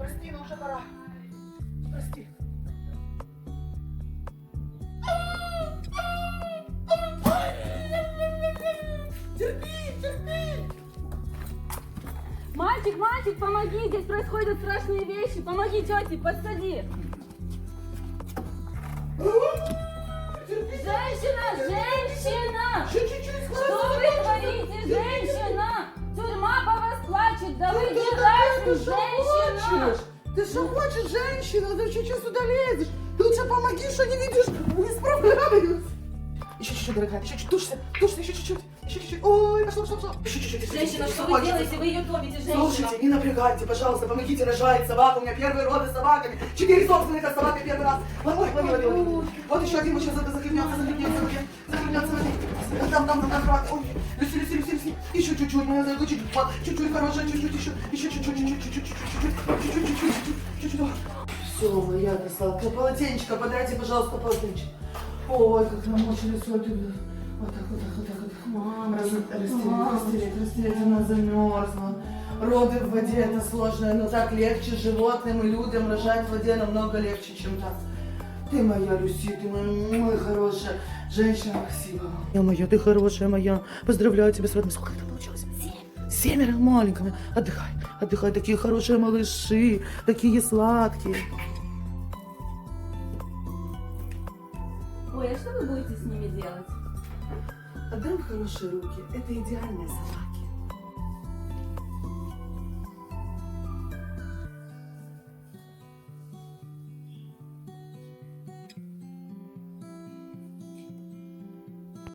Прости, но уже пора. Прости. Терпи, терпи. Мальчик, помоги, здесь происходят страшные вещи. Помоги тете, подсади. Женщина! Еще чуть-чуть. Что вы творите, женщина? Тюрьма по вас плачет, да вы не женщина! Ты что хочешь, женщина? Ты чуть-чуть сюда лезешь. Ты лучше помоги, что не видишь, не справляюсь. Еще чуть-чуть, дорогая, еще чуть-чуть, тушься, еще чуть-чуть. Еще чуть-чуть. Ой, пошло. Еще чуть-чуть. Женщина, что вы делаете? Вы ее топите, женщина. Слушайте, не напрягайте, пожалуйста, помогите, рожает собака. У меня первые роды с собаками. 4 собственника собака первый раз. Лови. Вот еще один, вот сейчас захлебнется. Там. Ой, Люси. Еще чуть-чуть, моя дорогая, чуть-чуть, хорошая, чуть-чуть, еще чуть-чуть. Все, моя красотка. Полотенечко, подайте, пожалуйста, полотенечко. Ой, как намочили соль. Вот так. Мама, растереть, она замерзла. Роды в воде это сложно, но так легче животным и людям рожать в воде намного легче, чем так. Ты моя, Люси, ты моя хорошая женщина, спасибо. Моя, ты хорошая моя. Поздравляю тебя с родом. Сколько это получилось? 7 маленькими. Отдыхай, такие хорошие малыши, такие сладкие. Ой, а что вы будете с ними делать? Отдам в хорошие руки. Это идеальная собака.